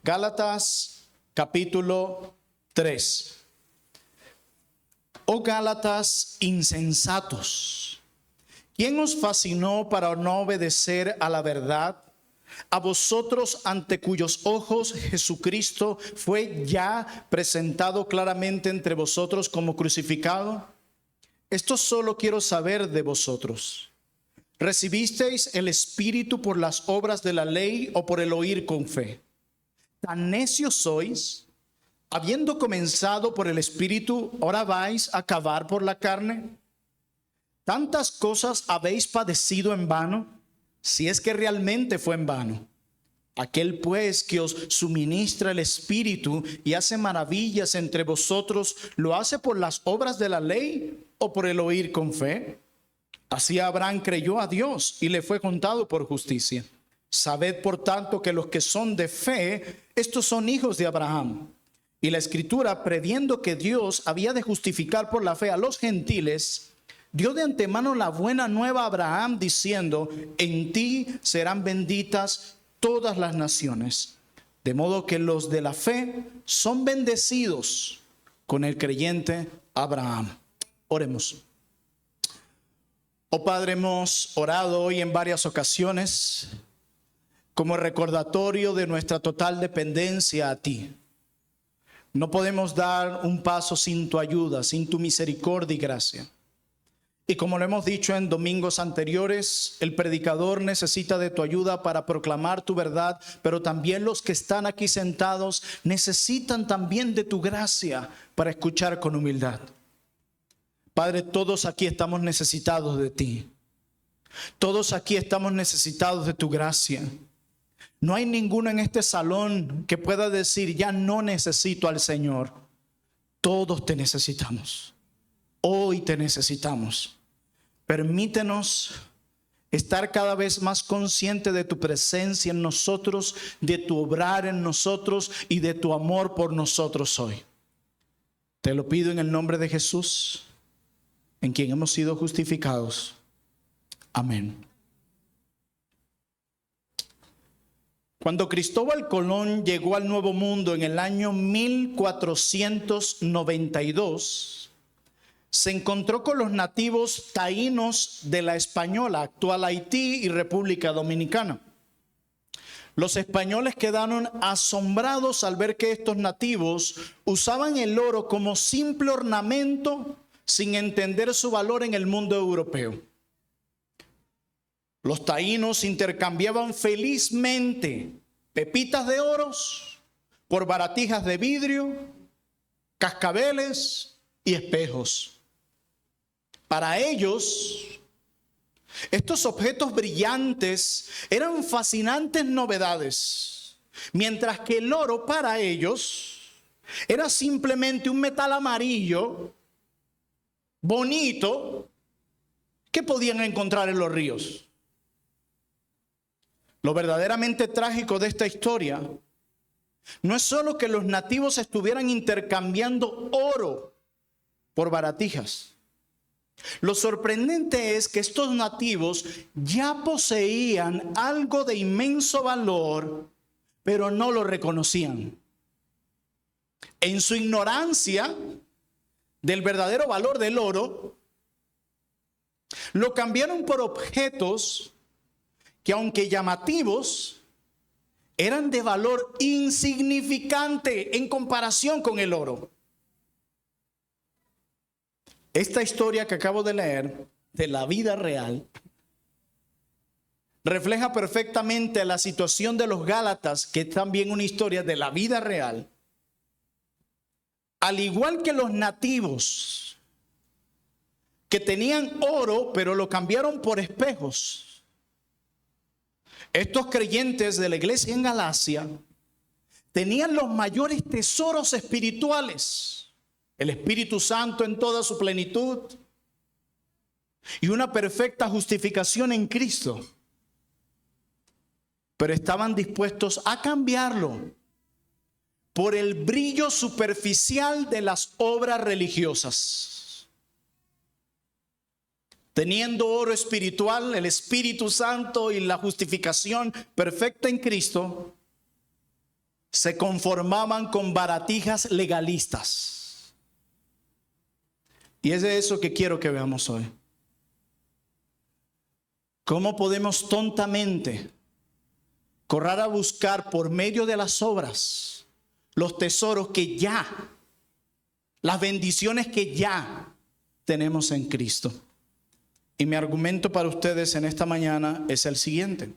Gálatas capítulo 3. Oh Gálatas insensatos, ¿quién os fascinó para no obedecer a la verdad? A vosotros ante cuyos ojos Jesucristo fue ya presentado claramente entre vosotros como crucificado. Esto solo quiero saber de vosotros. ¿Recibisteis el Espíritu por las obras de la ley o por el oír con fe? ¿Tan necios sois? Habiendo comenzado por el Espíritu, ¿ahora vais a acabar por la carne? ¿Tantas cosas habéis padecido en vano? Si es que realmente fue en vano. Aquel pues que os suministra el Espíritu y hace maravillas entre vosotros, ¿lo hace por las obras de la ley o por el oír con fe? Así Abraham creyó a Dios y le fue contado por justicia. Sabed por tanto que los que son de fe, estos son hijos de Abraham. Y la Escritura, previendo que Dios había de justificar por la fe a los gentiles, dio de antemano la buena nueva a Abraham, diciendo: en ti serán benditas todas las naciones. De modo que los de la fe son bendecidos con el creyente Abraham. Oremos. Oh Padre, hemos orado hoy en varias ocasiones como recordatorio de nuestra total dependencia a ti. No podemos dar un paso sin tu ayuda, sin tu misericordia y gracia. Y como lo hemos dicho en domingos anteriores, el predicador necesita de tu ayuda para proclamar tu verdad, pero también los que están aquí sentados necesitan también de tu gracia para escuchar con humildad. Padre, todos aquí estamos necesitados de ti. Todos aquí estamos necesitados de tu gracia. No hay ninguno en este salón que pueda decir: ya no necesito al Señor. Todos te necesitamos. Hoy te necesitamos. Permítenos estar cada vez más consciente de tu presencia en nosotros, de tu obrar en nosotros y de tu amor por nosotros hoy. Te lo pido en el nombre de Jesús, en quien hemos sido justificados. Amén. Cuando Cristóbal Colón llegó al Nuevo Mundo en el año 1492, se encontró con los nativos taínos de la Española, actual Haití y República Dominicana. Los españoles quedaron asombrados al ver que estos nativos usaban el oro como simple ornamento sin entender su valor en el mundo europeo. Los taínos intercambiaban felizmente pepitas de oros por baratijas de vidrio, cascabeles y espejos. Para ellos, estos objetos brillantes eran fascinantes novedades, mientras que el oro para ellos era simplemente un metal amarillo, bonito, que podían encontrar en los ríos. Lo verdaderamente trágico de esta historia no es solo que los nativos estuvieran intercambiando oro por baratijas. Lo sorprendente es que estos nativos ya poseían algo de inmenso valor, pero no lo reconocían. En su ignorancia del verdadero valor del oro, lo cambiaron por objetos que, aunque llamativos, eran de valor insignificante en comparación con el oro. Esta historia que acabo de leer de la vida real refleja perfectamente la situación de los Gálatas, que es también una historia de la vida real. Al igual que los nativos que tenían oro pero lo cambiaron por espejos, estos creyentes de la iglesia en Galacia tenían los mayores tesoros espirituales: el Espíritu Santo en toda su plenitud y una perfecta justificación en Cristo. Pero estaban dispuestos a cambiarlo por el brillo superficial de las obras religiosas. Teniendo oro espiritual, el Espíritu Santo y la justificación perfecta en Cristo, se conformaban con baratijas legalistas. Y es de eso que quiero que veamos hoy. ¿Cómo podemos tontamente correr a buscar por medio de las obras los tesoros que ya, las bendiciones que ya tenemos en Cristo? Y mi argumento para ustedes en esta mañana es el siguiente.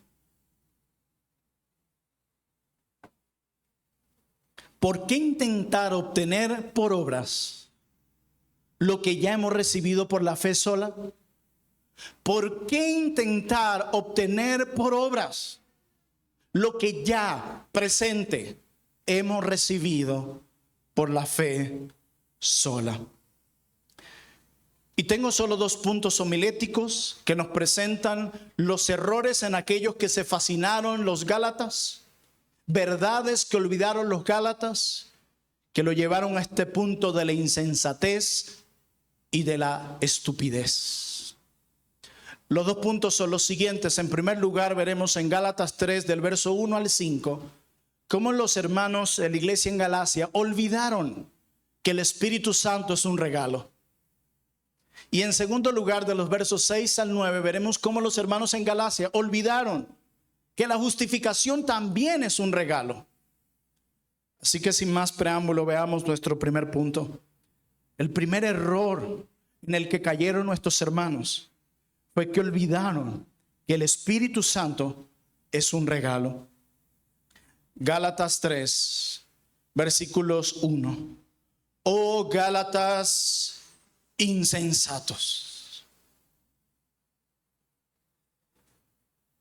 ¿Por qué intentar obtener por obras lo que ya hemos recibido por la fe sola? ¿Por qué intentar obtener por obras lo que ya presente hemos recibido por la fe sola? Y tengo solo 2 puntos homiléticos que nos presentan los errores en aquellos que se fascinaron los Gálatas, verdades que olvidaron los Gálatas, que lo llevaron a este punto de la insensatez y de la estupidez. Los 2 puntos son los siguientes. En primer lugar, veremos en Gálatas 3, del verso 1 al 5, cómo los hermanos de la iglesia en Galacia olvidaron que el Espíritu Santo es un regalo. Y en segundo lugar, de los versos 6 al 9, veremos cómo los hermanos en Galacia olvidaron que la justificación también es un regalo. Así que sin más preámbulo, veamos nuestro primer punto. El primer error en el que cayeron nuestros hermanos fue que olvidaron que el Espíritu Santo es un regalo. Gálatas 3, versículos 1. Oh Gálatas insensatos.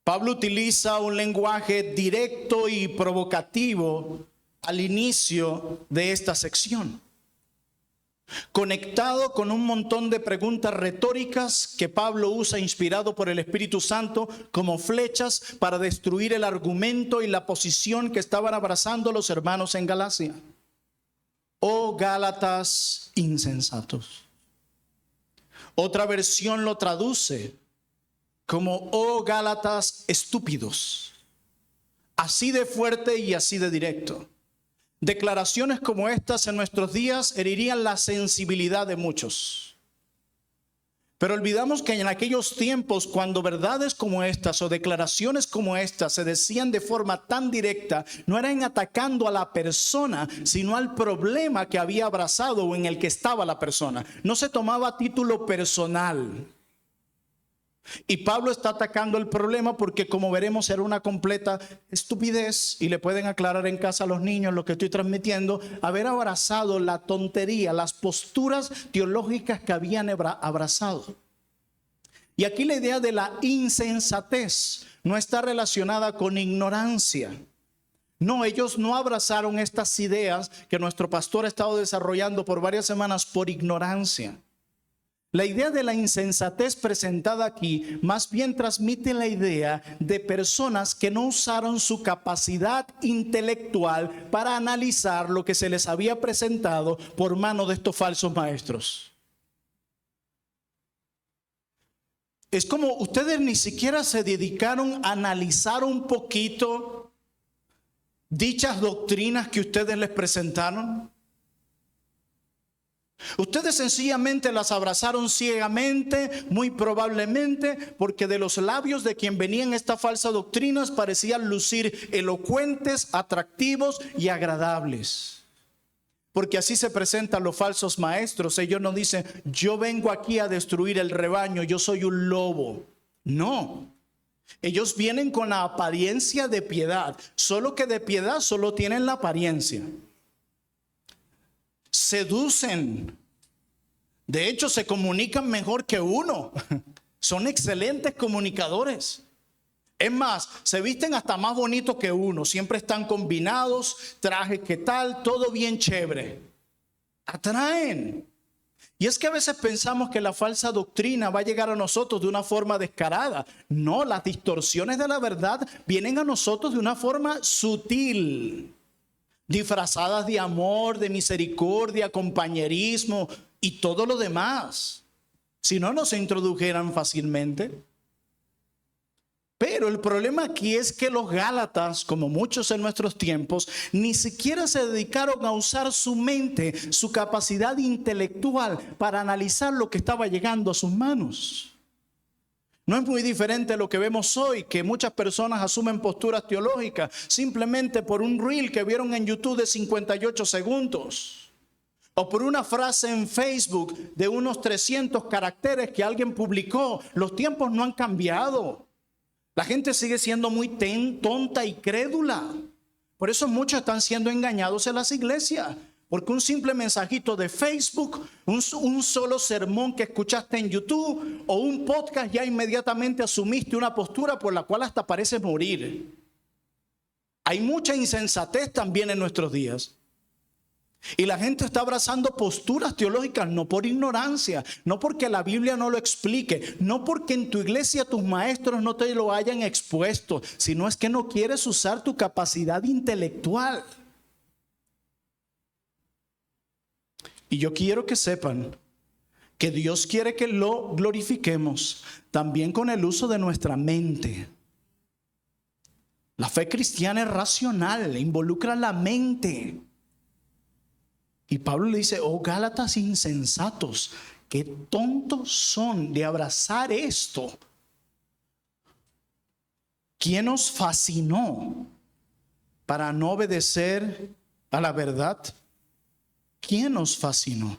Pablo utiliza un lenguaje directo y provocativo al inicio de esta sección, conectado con un montón de preguntas retóricas que Pablo usa inspirado por el Espíritu Santo como flechas para destruir el argumento y la posición que estaban abrazando los hermanos en Galacia. Oh Gálatas insensatos. Otra versión lo traduce como oh Gálatas estúpidos. Así de fuerte y así de directo. Declaraciones como estas en nuestros días herirían la sensibilidad de muchos. Pero olvidamos que en aquellos tiempos, cuando verdades como estas o declaraciones como estas se decían de forma tan directa, no eran atacando a la persona, sino al problema que había abrazado o en el que estaba la persona. No se tomaba a título personal. Y Pablo está atacando el problema porque, como veremos, era una completa estupidez, y le pueden aclarar en casa a los niños lo que estoy transmitiendo, haber abrazado la tontería, las posturas teológicas que habían abrazado. Y aquí la idea de la insensatez no está relacionada con ignorancia. No, ellos no abrazaron estas ideas que nuestro pastor ha estado desarrollando por varias semanas por ignorancia. La idea de la insensatez presentada aquí más bien transmite la idea de personas que no usaron su capacidad intelectual para analizar lo que se les había presentado por mano de estos falsos maestros. Es como ustedes ni siquiera se dedicaron a analizar un poquito dichas doctrinas que ustedes les presentaron. Ustedes sencillamente las abrazaron ciegamente, muy probablemente porque de los labios de quien venían estas falsas doctrinas parecían lucir elocuentes, atractivos y agradables. Porque así se presentan los falsos maestros. Ellos no dicen, yo vengo aquí a destruir el rebaño, yo soy un lobo. No, ellos vienen con la apariencia de piedad, solo que de piedad solo tienen la apariencia. Seducen. De hecho, se comunican mejor que uno. Son excelentes comunicadores. Es más, se visten hasta más bonito que uno. Siempre están combinados, trajes que tal, todo bien chévere. Atraen. Y es que a veces pensamos que la falsa doctrina va a llegar a nosotros de una forma descarada. No, las distorsiones de la verdad vienen a nosotros de una forma sutil, disfrazadas de amor, de misericordia, compañerismo y todo lo demás. Si no, no se introdujeran fácilmente. Pero el problema aquí es que los Gálatas, como muchos en nuestros tiempos, ni siquiera se dedicaron a usar su mente, su capacidad intelectual para analizar lo que estaba llegando a sus manos. No es muy diferente a lo que vemos hoy, que muchas personas asumen posturas teológicas simplemente por un reel que vieron en YouTube de 58 segundos. O por una frase en Facebook de unos 300 caracteres que alguien publicó. Los tiempos no han cambiado. La gente sigue siendo muy tonta y crédula. Por eso muchos están siendo engañados en las iglesias. Porque un simple mensajito de Facebook, un solo sermón que escuchaste en YouTube o un podcast, ya inmediatamente asumiste una postura por la cual hasta pareces morir. Hay mucha insensatez también en nuestros días. Y la gente está abrazando posturas teológicas no por ignorancia, no porque la Biblia no lo explique, no porque en tu iglesia tus maestros no te lo hayan expuesto, sino es que no quieres usar tu capacidad intelectual. Y yo quiero que sepan que Dios quiere que lo glorifiquemos también con el uso de nuestra mente. La fe cristiana es racional, involucra la mente. Y Pablo le dice, oh Gálatas insensatos, qué tontos son de abrazar esto. ¿Quién os fascinó para no obedecer a la verdad? ¿Quién nos fascinó?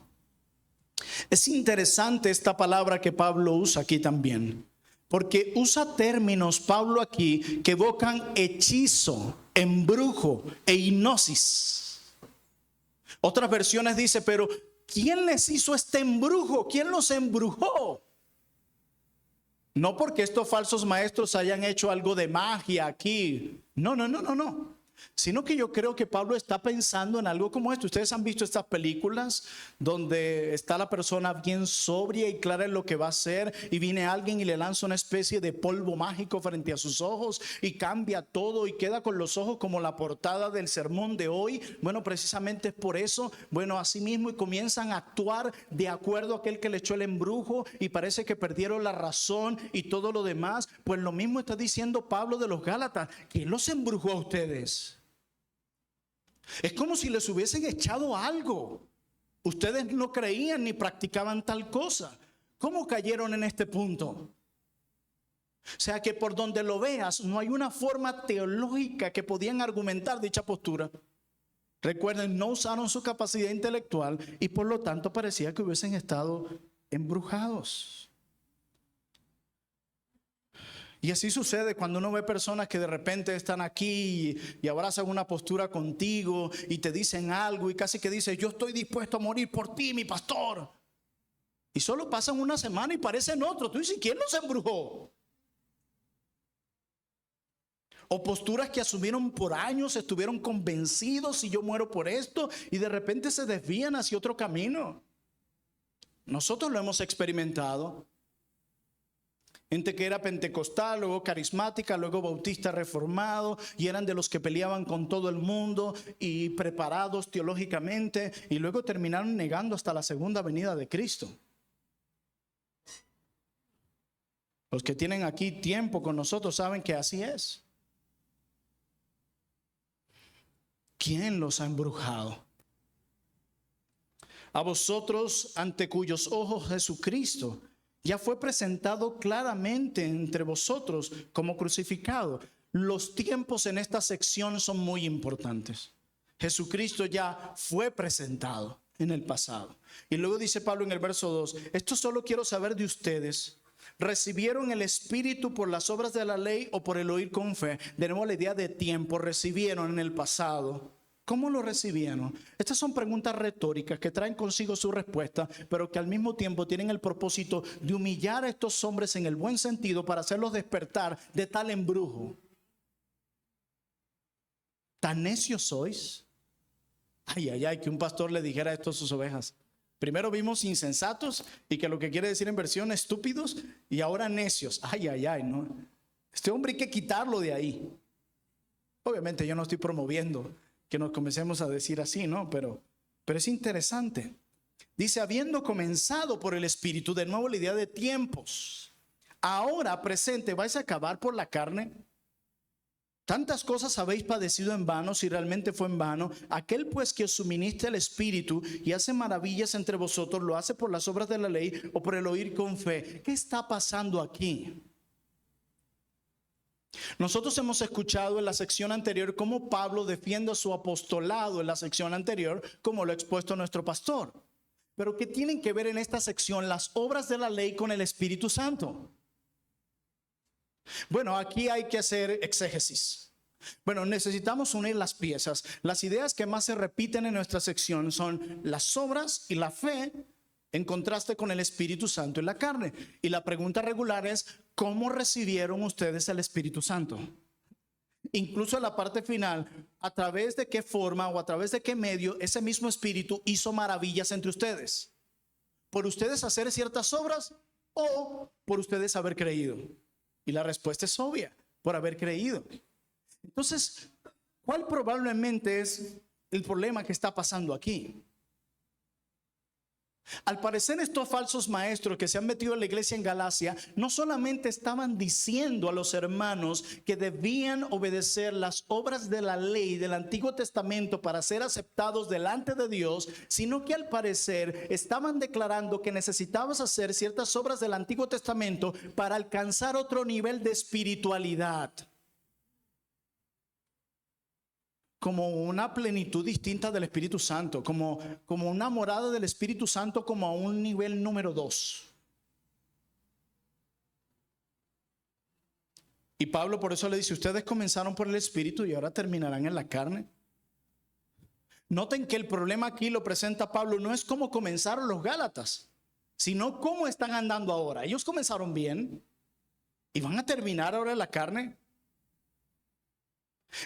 Es interesante esta palabra que Pablo usa aquí también, porque usa términos Pablo aquí que evocan hechizo, embrujo e hipnosis. Otras versiones dice, pero ¿quién les hizo este embrujo? ¿Quién los embrujó? No porque estos falsos maestros hayan hecho algo de magia aquí. No. Sino que yo creo que Pablo está pensando en algo como esto. Ustedes han visto estas películas donde está la persona bien sobria y clara en lo que va a hacer, y viene alguien y le lanza una especie de polvo mágico frente a sus ojos y cambia todo y queda con los ojos como la portada del sermón de hoy. Bueno, precisamente es por eso. Bueno, así mismo, y comienzan a actuar de acuerdo a aquel que le echó el embrujo y parece que perdieron la razón y todo lo demás. Pues lo mismo está diciendo Pablo de los Gálatas. ¿Quién los embrujó a ustedes? Es como si les hubiesen echado algo. Ustedes no creían ni practicaban tal cosa. ¿Cómo cayeron en este punto? O sea que por donde lo veas, no hay una forma teológica que podían argumentar dicha postura. Recuerden, no usaron su capacidad intelectual y por lo tanto parecía que hubiesen estado embrujados. Y así sucede cuando uno ve personas que de repente están aquí y abrazan una postura contigo y te dicen algo y casi que dicen, yo estoy dispuesto a morir por ti, mi pastor. Y solo pasan una semana y parecen otros. Tú dices, ¿quién los embrujó? O posturas que asumieron por años, estuvieron convencidos, si yo muero por esto, y de repente se desvían hacia otro camino. Nosotros lo hemos experimentado. Gente que era pentecostal, luego carismática, luego bautista reformado, y eran de los que peleaban con todo el mundo y preparados teológicamente, y luego terminaron negando hasta la segunda venida de Cristo. Los que tienen aquí tiempo con nosotros saben que así es. ¿Quién los ha embrujado? A vosotros, ante cuyos ojos Jesucristo ya fue presentado claramente entre vosotros como crucificado. Los tiempos en esta sección son muy importantes. Jesucristo ya fue presentado en el pasado. Y luego dice Pablo en el verso 2, esto solo quiero saber de ustedes. ¿Recibieron el Espíritu por las obras de la ley o por el oír con fe? De nuevo la idea de tiempo, recibieron en el pasado. ¿Cómo lo recibieron? Estas son preguntas retóricas que traen consigo su respuesta, pero que al mismo tiempo tienen el propósito de humillar a estos hombres en el buen sentido para hacerlos despertar de tal embrujo. ¿Tan necios sois? Ay, que un pastor le dijera esto a sus ovejas. Primero vimos insensatos, y que lo que quiere decir en versión estúpidos, y ahora necios. No. Este hombre hay que quitarlo de ahí. Obviamente yo no estoy promoviendo que nos comencemos a decir así, ¿no? Pero es interesante. Dice, habiendo comenzado por el Espíritu, de nuevo la idea de tiempos, ahora presente, ¿vais a acabar por la carne? Tantas cosas habéis padecido en vano, si realmente fue en vano. Aquel pues que os suministra el Espíritu y hace maravillas entre vosotros, ¿lo hace por las obras de la ley o por el oír con fe? ¿Qué está pasando aquí? Nosotros hemos escuchado en la sección anterior cómo Pablo defiende su apostolado en la sección anterior, como lo ha expuesto nuestro pastor. Pero ¿qué tienen que ver en esta sección las obras de la ley con el Espíritu Santo? Bueno, aquí hay que hacer exégesis. Bueno, necesitamos unir las piezas. Las ideas que más se repiten en nuestra sección son las obras y la fe en contraste con el Espíritu Santo y la carne. Y la pregunta regular es, ¿cómo recibieron ustedes el Espíritu Santo? Incluso en la parte final, ¿a través de qué forma o a través de qué medio ese mismo Espíritu hizo maravillas entre ustedes? ¿Por ustedes hacer ciertas obras o por ustedes haber creído? Y la respuesta es obvia, por haber creído. Entonces, ¿cuál probablemente es el problema que está pasando aquí? Al parecer, estos falsos maestros que se han metido en la iglesia en Galacia no solamente estaban diciendo a los hermanos que debían obedecer las obras de la ley del Antiguo Testamento para ser aceptados delante de Dios, sino que al parecer estaban declarando que necesitabas hacer ciertas obras del Antiguo Testamento para alcanzar otro nivel de espiritualidad, como una plenitud distinta del Espíritu Santo, como una morada del Espíritu Santo, como a un nivel número 2. Y Pablo por eso le dice, ustedes comenzaron por el Espíritu y ahora terminarán en la carne. Noten que el problema aquí lo presenta Pablo, no es cómo comenzaron los Gálatas, sino cómo están andando ahora. Ellos comenzaron bien y van a terminar ahora en la carne.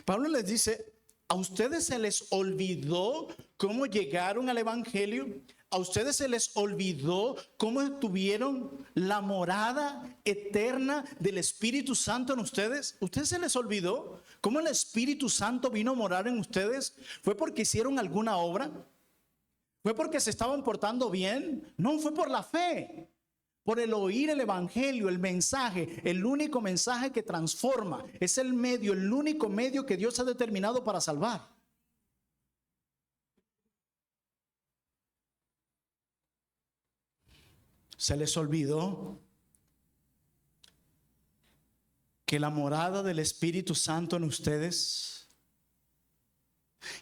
Pablo les dice, ¿a ustedes se les olvidó cómo llegaron al Evangelio? ¿A ustedes se les olvidó cómo tuvieron la morada eterna del Espíritu Santo en ustedes? ¿Ustedes se les olvidó cómo el Espíritu Santo vino a morar en ustedes? ¿Fue porque hicieron alguna obra? ¿Fue porque se estaban portando bien? No, fue por la fe. Por el oír el evangelio, el mensaje, el único mensaje que transforma. Es el medio, el único medio que Dios ha determinado para salvar. Se les olvidó que la morada del Espíritu Santo en ustedes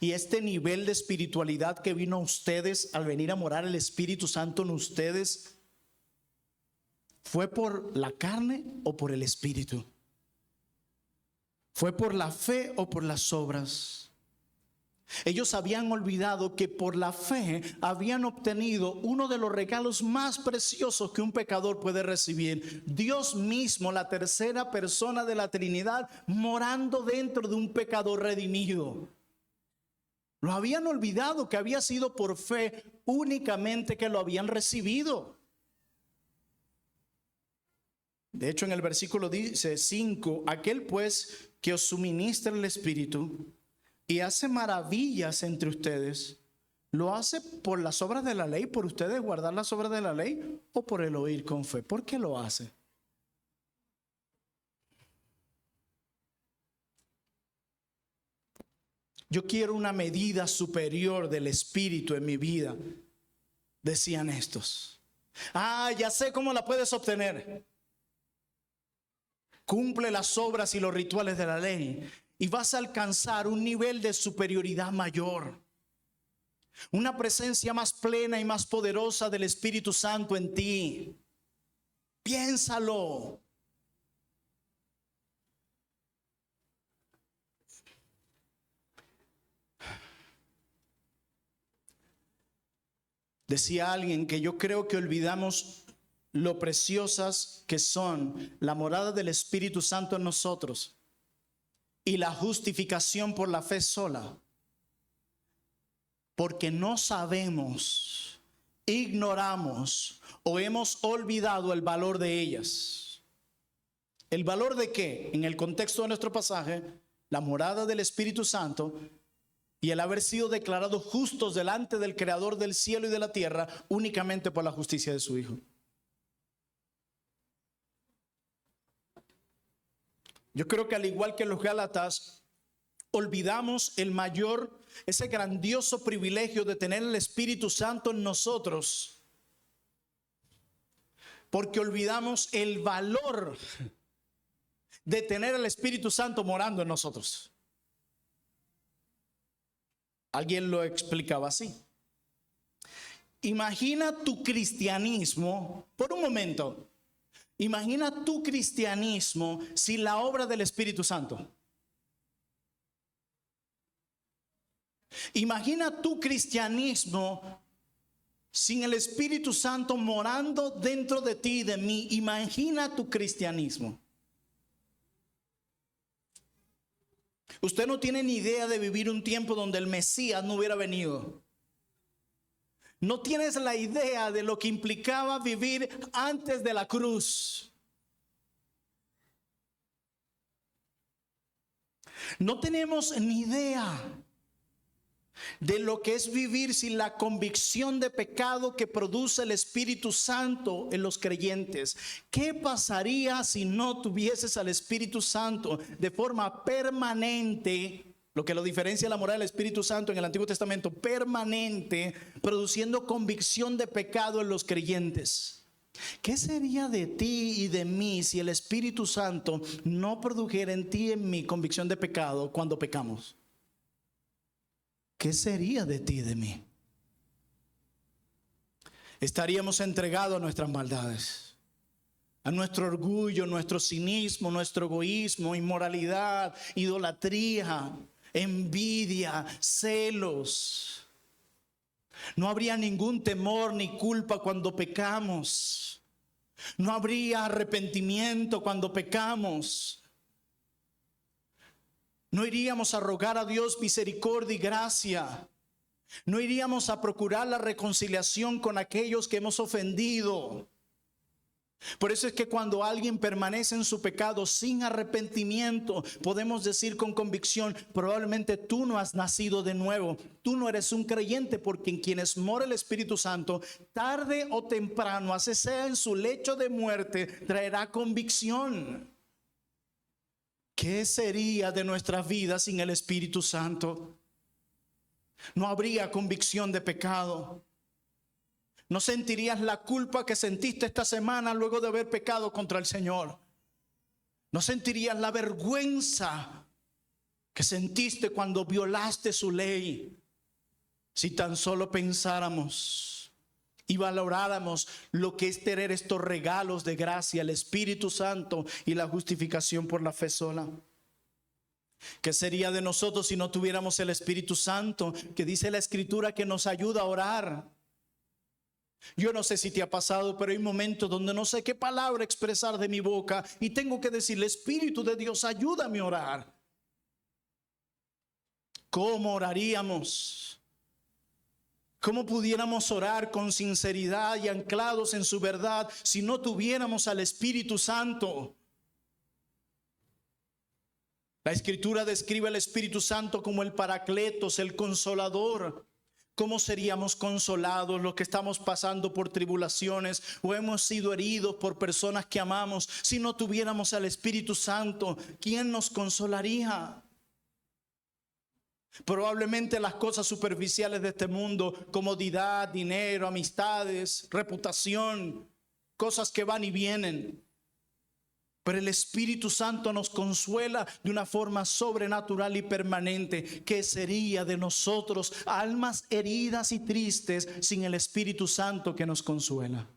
y este nivel de espiritualidad que vino a ustedes al venir a morar el Espíritu Santo en ustedes, ¿fue por la carne o por el Espíritu? ¿Fue por la fe o por las obras? Ellos habían olvidado que por la fe habían obtenido uno de los regalos más preciosos que un pecador puede recibir. Dios mismo, la tercera persona de la Trinidad, morando dentro de un pecador redimido. Lo habían olvidado que había sido por fe únicamente que lo habían recibido. De hecho, en el versículo dice 5, aquel pues que os suministra el Espíritu y hace maravillas entre ustedes, ¿lo hace por las obras de la ley, por ustedes guardar las obras de la ley o por el oír con fe? ¿Por qué lo hace? Yo quiero una medida superior del Espíritu en mi vida, decían estos. Ya sé cómo la puedes obtener. Cumple las obras y los rituales de la ley y vas a alcanzar un nivel de superioridad mayor. Una presencia más plena y más poderosa del Espíritu Santo en ti. Piénsalo. Decía alguien que yo creo que olvidamos lo preciosas que son la morada del Espíritu Santo en nosotros y la justificación por la fe sola, porque no sabemos, ignoramos o hemos olvidado el valor de ellas. ¿El valor de qué? En el contexto de nuestro pasaje, la morada del Espíritu Santo y el haber sido declarados justos delante del Creador del cielo y de la tierra únicamente por la justicia de su Hijo. Yo creo que al igual que los Gálatas, olvidamos ese grandioso privilegio de tener el Espíritu Santo en nosotros, porque olvidamos el valor de tener el Espíritu Santo morando en nosotros. Alguien lo explicaba así. Imagina tu cristianismo, por un momento, imagina tu cristianismo sin la obra del Espíritu Santo. Imagina tu cristianismo sin el Espíritu Santo morando dentro de ti y de mí. Imagina tu cristianismo. Usted no tiene ni idea de vivir un tiempo donde el Mesías no hubiera venido. No tienes la idea de lo que implicaba vivir antes de la cruz. No tenemos ni idea de lo que es vivir sin la convicción de pecado que produce el Espíritu Santo en los creyentes. ¿Qué pasaría si no tuvieses al Espíritu Santo de forma permanente? Lo que lo diferencia de la morada del Espíritu Santo en el Antiguo Testamento, permanente, produciendo convicción de pecado en los creyentes. ¿Qué sería de ti y de mí si el Espíritu Santo no produjera en ti y en mí convicción de pecado cuando pecamos? ¿Qué sería de ti y de mí? Estaríamos entregados a nuestras maldades, a nuestro orgullo, nuestro cinismo, nuestro egoísmo, inmoralidad, idolatría, envidia, celos. No habría ningún temor ni culpa cuando pecamos. No habría arrepentimiento cuando pecamos. No iríamos a rogar a Dios misericordia y gracia. No iríamos a procurar la reconciliación con aquellos que hemos ofendido. Por eso es que cuando alguien permanece en su pecado sin arrepentimiento, podemos decir con convicción, probablemente tú no has nacido de nuevo. Tú no eres un creyente, porque en quienes mora el Espíritu Santo, tarde o temprano, así sea en su lecho de muerte, traerá convicción. ¿Qué sería de nuestras vidas sin el Espíritu Santo? No habría convicción de pecado. No sentirías la culpa que sentiste esta semana luego de haber pecado contra el Señor. No sentirías la vergüenza que sentiste cuando violaste su ley. Si tan solo pensáramos y valoráramos lo que es tener estos regalos de gracia, el Espíritu Santo y la justificación por la fe sola. ¿Qué sería de nosotros si no tuviéramos el Espíritu Santo, que dice la Escritura que nos ayuda a orar? Yo no sé si te ha pasado, pero hay momentos donde no sé qué palabra expresar de mi boca y tengo que decirle, Espíritu de Dios, ayúdame a orar. ¿Cómo oraríamos? ¿Cómo pudiéramos orar con sinceridad y anclados en su verdad si no tuviéramos al Espíritu Santo? La Escritura describe al Espíritu Santo como el Paracletos, el Consolador. ¿Cómo seríamos consolados los que estamos pasando por tribulaciones o hemos sido heridos por personas que amamos si no tuviéramos al Espíritu Santo? ¿Quién nos consolaría? Probablemente las cosas superficiales de este mundo, comodidad, dinero, amistades, reputación, cosas que van y vienen. Pero el Espíritu Santo nos consuela de una forma sobrenatural y permanente. ¿Qué sería de nosotros, almas heridas y tristes, sin el Espíritu Santo que nos consuela?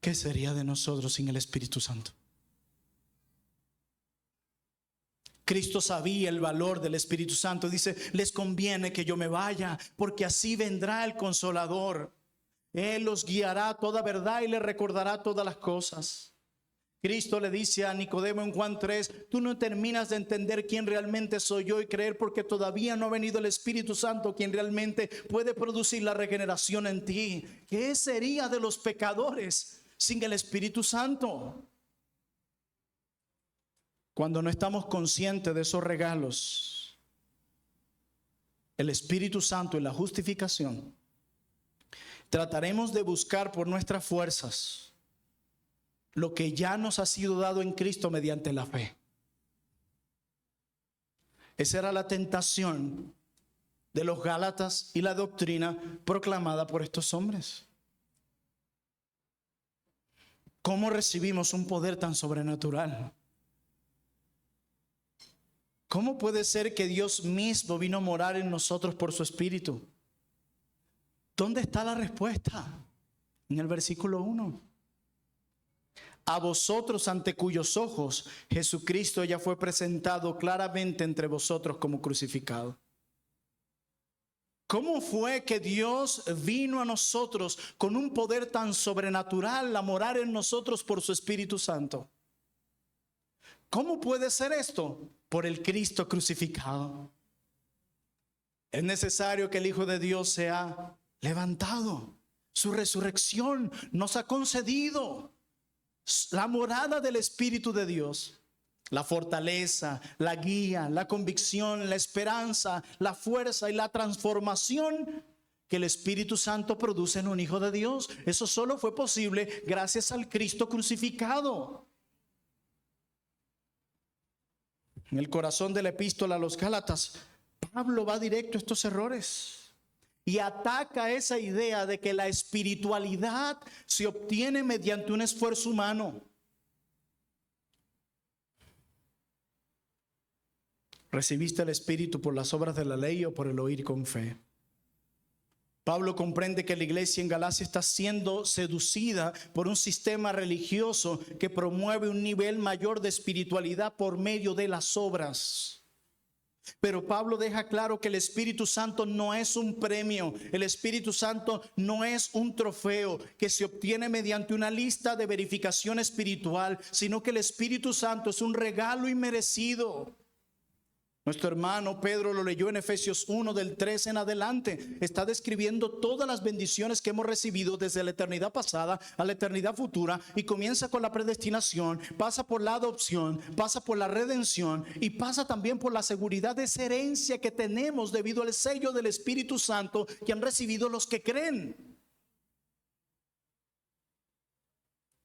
¿Qué sería de nosotros sin el Espíritu Santo? Cristo sabía el valor del Espíritu Santo. Dice, les conviene que yo me vaya, porque así vendrá el Consolador. Él los guiará a toda verdad y les recordará todas las cosas. Cristo le dice a Nicodemo en Juan 3, tú no terminas de entender quién realmente soy yo y creer porque todavía no ha venido el Espíritu Santo, quien realmente puede producir la regeneración en ti. ¿Qué sería de los pecadores sin el Espíritu Santo? Cuando no estamos conscientes de esos regalos, el Espíritu Santo y la justificación, trataremos de buscar por nuestras fuerzas lo que ya nos ha sido dado en Cristo mediante la fe. Esa era la tentación de los Gálatas y la doctrina proclamada por estos hombres. ¿Cómo recibimos un poder tan sobrenatural? ¿Cómo puede ser que Dios mismo vino a morar en nosotros por su Espíritu? ¿Dónde está la respuesta? En el versículo 1. A vosotros, ante cuyos ojos Jesucristo ya fue presentado claramente entre vosotros como crucificado. ¿Cómo fue que Dios vino a nosotros con un poder tan sobrenatural a morar en nosotros por su Espíritu Santo? ¿Cómo puede ser esto? Por el Cristo crucificado. Es necesario que el Hijo de Dios sea levantado. Su resurrección nos ha concedido la morada del Espíritu de Dios. La fortaleza, la guía, la convicción, la esperanza, la fuerza y la transformación que el Espíritu Santo produce en un hijo de Dios. Eso solo fue posible gracias al Cristo crucificado. En el corazón de la epístola a los Gálatas, Pablo va directo a estos errores y ataca esa idea de que la espiritualidad se obtiene mediante un esfuerzo humano. ¿Recibiste el Espíritu por las obras de la ley o por el oír con fe? Pablo comprende que la iglesia en Galacia está siendo seducida por un sistema religioso que promueve un nivel mayor de espiritualidad por medio de las obras. Pero Pablo deja claro que el Espíritu Santo no es un premio, el Espíritu Santo no es un trofeo que se obtiene mediante una lista de verificación espiritual, sino que el Espíritu Santo es un regalo inmerecido. Nuestro hermano Pedro lo leyó en Efesios 1 del 3 en adelante. Está describiendo todas las bendiciones que hemos recibido desde la eternidad pasada a la eternidad futura, y comienza con la predestinación, pasa por la adopción, pasa por la redención y pasa también por la seguridad de esa herencia que tenemos debido al sello del Espíritu Santo que han recibido los que creen.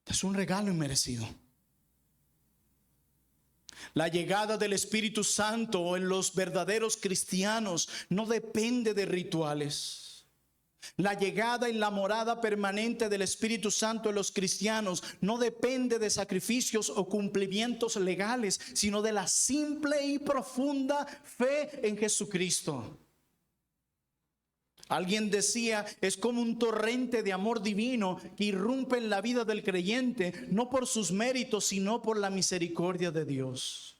Es un regalo inmerecido. La llegada del Espíritu Santo en los verdaderos cristianos no depende de rituales. La llegada y la morada permanente del Espíritu Santo en los cristianos no depende de sacrificios o cumplimientos legales, sino de la simple y profunda fe en Jesucristo. Alguien decía, es como un torrente de amor divino que irrumpe en la vida del creyente, no por sus méritos, sino por la misericordia de Dios.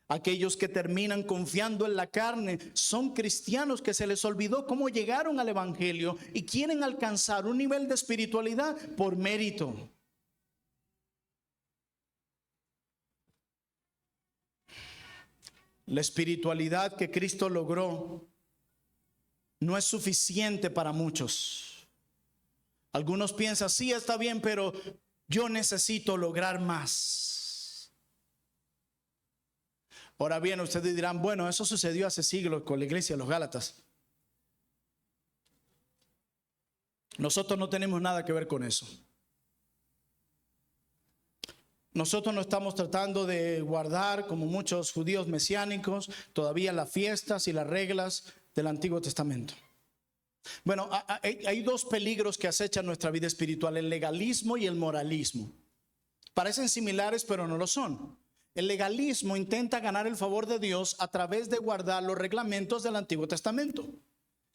Aquellos que terminan confiando en la carne son cristianos que se les olvidó cómo llegaron al Evangelio y quieren alcanzar un nivel de espiritualidad por mérito. La espiritualidad que Cristo logró no es suficiente para muchos. Algunos piensan, sí, está bien, pero yo necesito lograr más. Ahora bien, ustedes dirán, bueno, eso sucedió hace siglos con la iglesia de los Gálatas. Nosotros no tenemos nada que ver con eso. Nosotros no estamos tratando de guardar, como muchos judíos mesiánicos, todavía las fiestas y las reglas del Antiguo Testamento. Bueno, hay dos peligros que acechan nuestra vida espiritual: el legalismo y el moralismo. Parecen similares, pero no lo son. El legalismo intenta ganar el favor de Dios a través de guardar los reglamentos del Antiguo Testamento,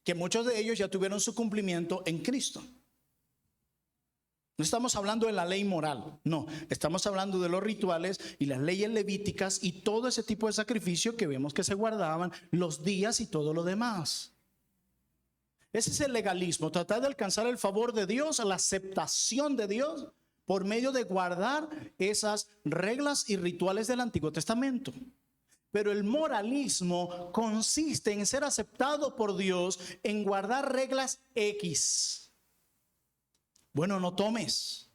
que muchos de ellos ya tuvieron su cumplimiento en Cristo. No estamos hablando de la ley moral, no, estamos hablando de los rituales y las leyes levíticas y todo ese tipo de sacrificio que vemos que se guardaban, los días y todo lo demás. Ese es el legalismo, tratar de alcanzar el favor de Dios, la aceptación de Dios por medio de guardar esas reglas y rituales del Antiguo Testamento. Pero el moralismo consiste en ser aceptado por Dios en guardar reglas X. Bueno, no tomes.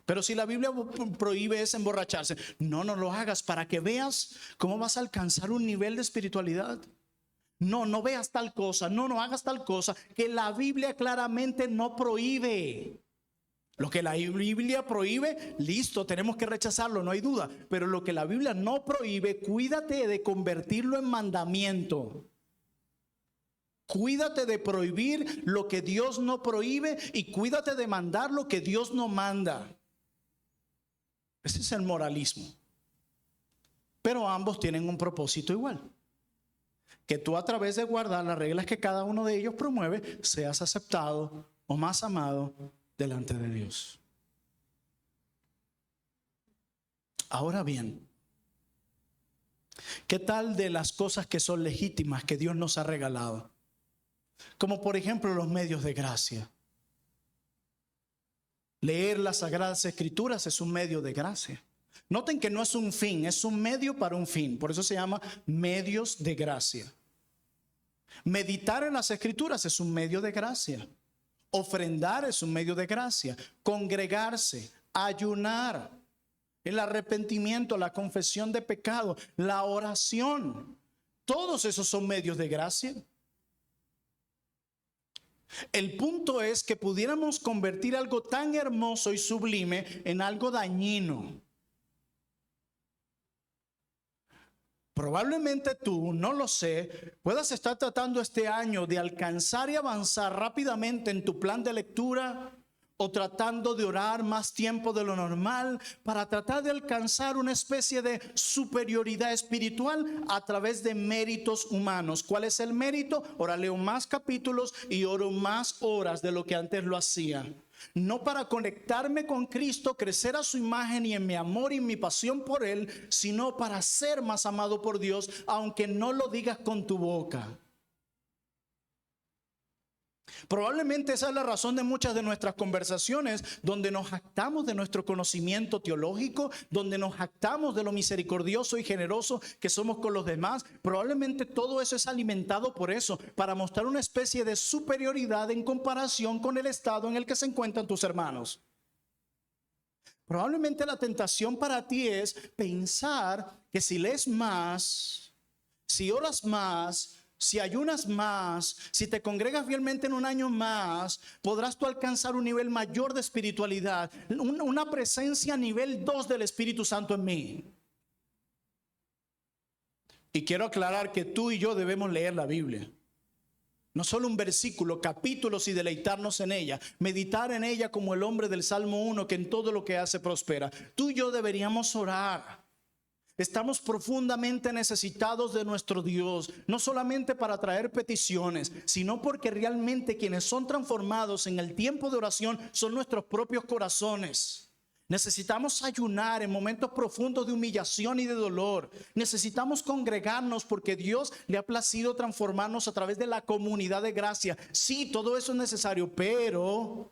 Pero si la Biblia prohíbe es emborracharse, no lo hagas para que veas cómo vas a alcanzar un nivel de espiritualidad. No veas tal cosa, no hagas tal cosa que la Biblia claramente no prohíbe. Lo que la Biblia prohíbe, listo, tenemos que rechazarlo, no hay duda. Pero lo que la Biblia no prohíbe, cuídate de convertirlo en mandamiento. Cuídate de prohibir lo que Dios no prohíbe y cuídate de mandar lo que Dios no manda. Ese es el moralismo. Pero ambos tienen un propósito igual. Que tú, a través de guardar las reglas que cada uno de ellos promueve, seas aceptado o más amado delante de Dios. Ahora bien, ¿qué tal de las cosas que son legítimas que Dios nos ha regalado? Como por ejemplo los medios de gracia. Leer las Sagradas Escrituras es un medio de gracia. Noten que no es un fin, es un medio para un fin. Por eso se llama medios de gracia. Meditar en las Escrituras es un medio de gracia. Ofrendar es un medio de gracia. Congregarse, ayunar, el arrepentimiento, la confesión de pecado, la oración. Todos esos son medios de gracia. El punto es que pudiéramos convertir algo tan hermoso y sublime en algo dañino. Probablemente tú, no lo sé, puedas estar tratando este año de alcanzar y avanzar rápidamente en tu plan de lectura, o tratando de orar más tiempo de lo normal para tratar de alcanzar una especie de superioridad espiritual a través de méritos humanos. ¿Cuál es el mérito? Ahora leo más capítulos y oro más horas de lo que antes lo hacía. No para conectarme con Cristo, crecer a su imagen y en mi amor y en mi pasión por Él, sino para ser más amado por Dios, aunque no lo digas con tu boca. Probablemente esa es la razón de muchas de nuestras conversaciones, donde nos jactamos de nuestro conocimiento teológico, donde nos jactamos de lo misericordioso y generoso que somos con los demás. Probablemente todo eso es alimentado por eso, para mostrar una especie de superioridad en comparación con el estado en el que se encuentran tus hermanos. Probablemente la tentación para ti es pensar que si lees más, si oras más, si ayunas más, si te congregas fielmente en un año más, podrás tú alcanzar un nivel mayor de espiritualidad, una presencia nivel 2 del Espíritu Santo en mí. Y quiero aclarar que tú y yo debemos leer la Biblia. No solo un versículo, capítulos y deleitarnos en ella, meditar en ella como el hombre del Salmo 1 que en todo lo que hace prospera. Tú y yo deberíamos orar. Estamos profundamente necesitados de nuestro Dios, no solamente para traer peticiones, sino porque realmente quienes son transformados en el tiempo de oración son nuestros propios corazones. Necesitamos ayunar en momentos profundos de humillación y de dolor. Necesitamos congregarnos porque Dios le ha placido transformarnos a través de la comunidad de gracia. Sí, todo eso es necesario, pero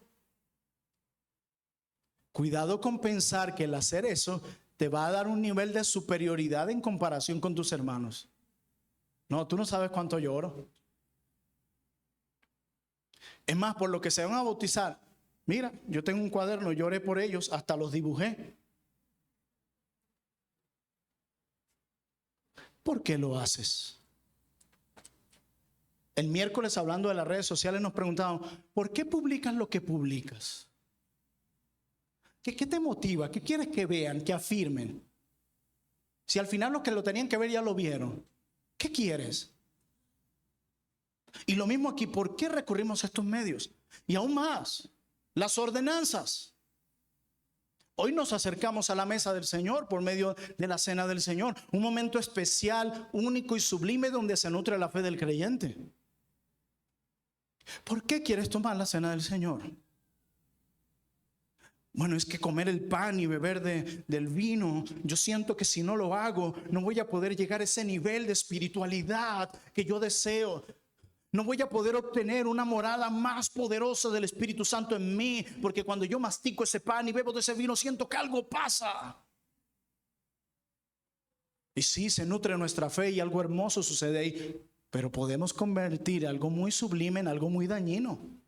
cuidado con pensar que el hacer eso te va a dar un nivel de superioridad en comparación con tus hermanos. No, tú no sabes cuánto yo oro. Es más, por lo que se van a bautizar, mira, yo tengo un cuaderno, yo oré por ellos, hasta los dibujé. ¿Por qué lo haces? El miércoles, hablando de las redes sociales, nos preguntaban, ¿por qué publicas lo que publicas? ¿Qué te motiva? ¿Qué quieres que vean, que afirmen? Si al final los que lo tenían que ver ya lo vieron, ¿qué quieres? Y lo mismo aquí, ¿por qué recurrimos a estos medios? Y aún más, las ordenanzas. Hoy nos acercamos a la mesa del Señor por medio de la cena del Señor, un momento especial, único y sublime donde se nutre la fe del creyente. ¿Por qué quieres tomar la cena del Señor? Bueno, es que comer el pan y beber del vino, yo siento que si no lo hago, no voy a poder llegar a ese nivel de espiritualidad que yo deseo. No voy a poder obtener una morada más poderosa del Espíritu Santo en mí, porque cuando yo mastico ese pan y bebo de ese vino, siento que algo pasa. Y sí, se nutre nuestra fe y algo hermoso sucede ahí, pero podemos convertir algo muy sublime en algo muy dañino.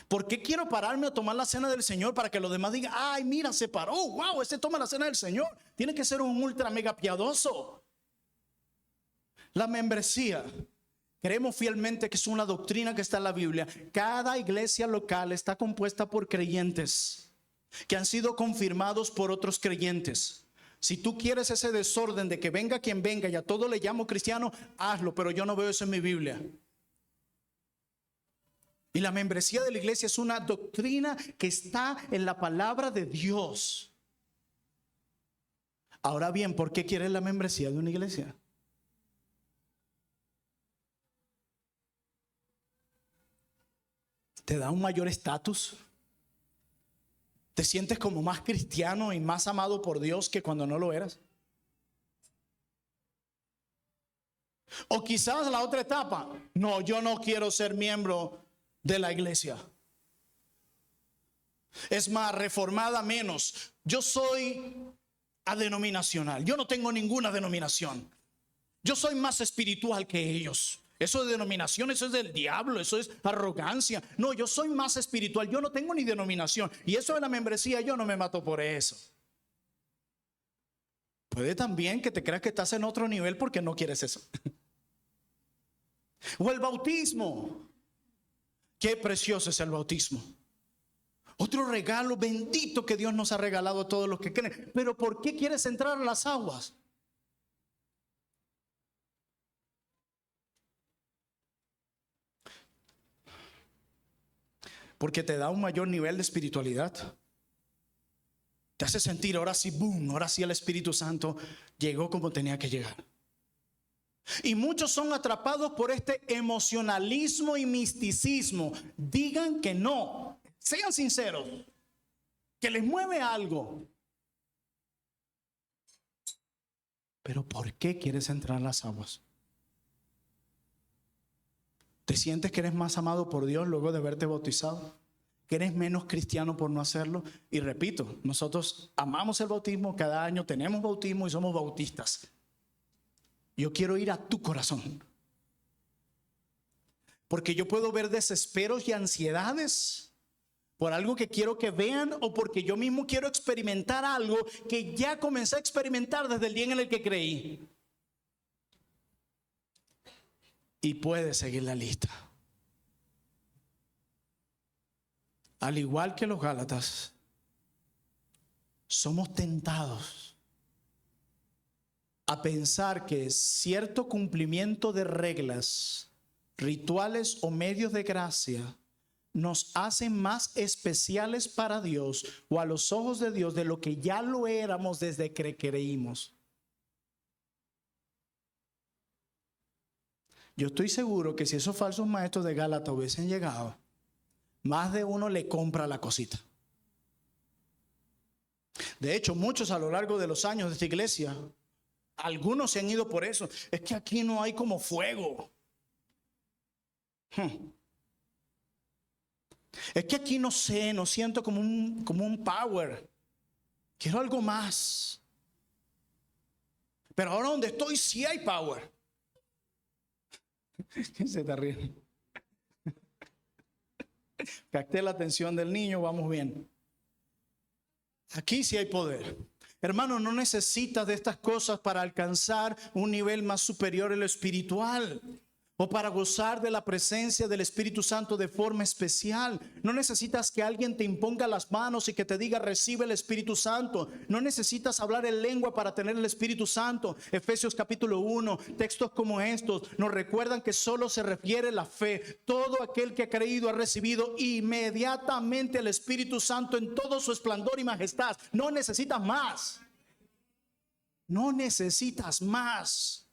¿Por qué quiero pararme a tomar la cena del Señor para que los demás digan, ay, mira, se paró, wow, este toma la cena del Señor? Tiene que ser un ultra mega piadoso. La membresía Creemos fielmente que es una doctrina que está en la Biblia. Cada iglesia local está compuesta por creyentes que han sido confirmados por otros creyentes. Si tú quieres ese desorden de que venga quien venga y a todo le llamo cristiano, hazlo, pero yo no veo eso en mi Biblia. Y la membresía de la iglesia es una doctrina que está en la palabra de Dios. Ahora bien, ¿por qué quieres la membresía de una iglesia? ¿Te da un mayor estatus? ¿Te sientes como más cristiano y más amado por Dios que cuando no lo eras? O quizás la otra etapa, no, yo no quiero ser miembro de la iglesia. Es más, reformada menos. Yo soy adenominacional. Yo no tengo ninguna denominación. Yo soy más espiritual que ellos. Eso de denominación, eso es del diablo, eso es arrogancia. No, yo soy más espiritual, yo no tengo ni denominación. Y eso de la membresía, yo no me mato por eso. Puede también que te creas que estás en otro nivel porque no quieres eso. O el bautismo. Qué precioso es el bautismo. Otro regalo bendito que Dios nos ha regalado a todos los que creen. Pero ¿por qué quieres entrar a las aguas? Porque te da un mayor nivel de espiritualidad. Te hace sentir, ahora sí, boom, ahora sí el Espíritu Santo llegó como tenía que llegar. Y muchos son atrapados por este emocionalismo y misticismo. Digan que no, sean sinceros, que les mueve algo. Pero ¿por qué quieres entrar a las aguas? ¿Te sientes que eres más amado por Dios luego de haberte bautizado? ¿Que eres menos cristiano por no hacerlo? Y repito, nosotros amamos el bautismo, cada año tenemos bautismo y somos bautistas. Yo quiero ir a tu corazón. Porque yo puedo ver desesperos y ansiedades por algo que quiero que vean o porque yo mismo quiero experimentar algo que ya comencé a experimentar desde el día en el que creí. Y puedes seguir la lista. Al igual que los Gálatas, somos tentados a pensar que cierto cumplimiento de reglas, rituales o medios de gracia nos hacen más especiales para Dios o a los ojos de Dios de lo que ya lo éramos desde que creímos. Yo estoy seguro que si esos falsos maestros de Gálatas hubiesen llegado, más de uno le compra la cosita. De hecho, muchos a lo largo de los años de esta iglesia, algunos se han ido por eso. Es que aquí no hay como fuego. Es que aquí no sé, no siento como un power. Quiero algo más. Pero ahora donde estoy sí hay power. ¿Quién se está riendo? Capté la atención del niño, vamos bien. Aquí sí hay poder. Hermano, no necesitas de estas cosas para alcanzar un nivel más superior en lo espiritual o para gozar de la presencia del Espíritu Santo de forma especial. No necesitas que alguien te imponga las manos y que te diga recibe el Espíritu Santo. No necesitas hablar en lengua para tener el Espíritu Santo. Efesios capítulo 1, textos como estos nos recuerdan que solo se refiere la fe. Todo aquel que ha creído ha recibido inmediatamente el Espíritu Santo en todo su esplendor y majestad. No necesitas más. No necesitas más.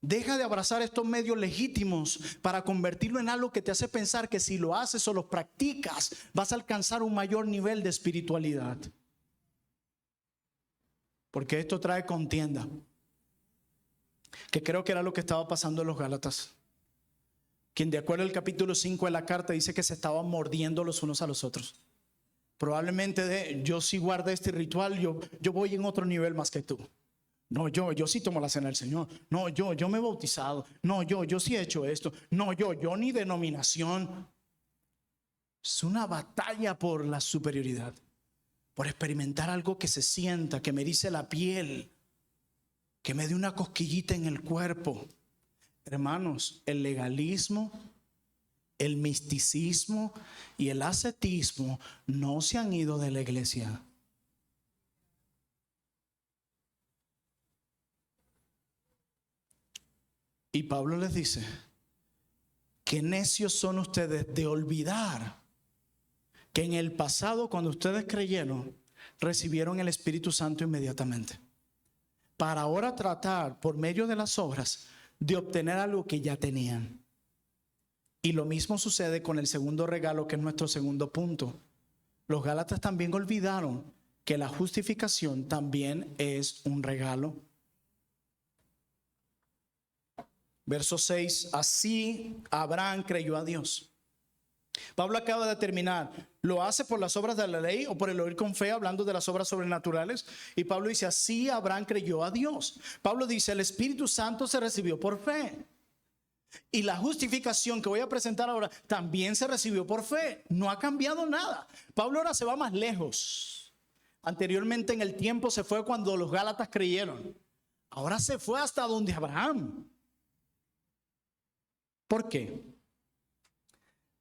Deja de abrazar estos medios legítimos para convertirlo en algo que te hace pensar que si lo haces o lo practicas vas a alcanzar un mayor nivel de espiritualidad. Porque esto trae contienda, que creo que era lo que estaba pasando en los Gálatas, quien de acuerdo al capítulo 5 de la carta dice que se estaban mordiendo los unos a los otros. Probablemente yo sí guardé este ritual, yo voy en otro nivel más que tú. No, yo sí tomo la cena del Señor. No, yo me he bautizado. No, yo sí he hecho esto. No, yo ni denominación. Es una batalla por la superioridad, por experimentar algo que se sienta, que me erice la piel, que me dé una cosquillita en el cuerpo. Hermanos, el legalismo, el misticismo y el ascetismo no se han ido de la iglesia. Y Pablo les dice, qué necios son ustedes de olvidar que en el pasado, cuando ustedes creyeron, recibieron el Espíritu Santo inmediatamente, para ahora tratar por medio de las obras de obtener algo que ya tenían. Y lo mismo sucede con el segundo regalo, que es nuestro segundo punto. Los Gálatas también olvidaron que la justificación también es un regalo. Verso 6, así Abraham creyó a Dios. Pablo acaba de terminar, ¿lo hace por las obras de la ley o por el oír con fe, hablando de las obras sobrenaturales? Y Pablo dice, así Abraham creyó a Dios. Pablo dice, el Espíritu Santo se recibió por fe. Y la justificación que voy a presentar ahora también se recibió por fe. No ha cambiado nada. Pablo ahora se va más lejos. Anteriormente en el tiempo se fue cuando los Gálatas creyeron. Ahora se fue hasta donde Abraham. ¿Por qué?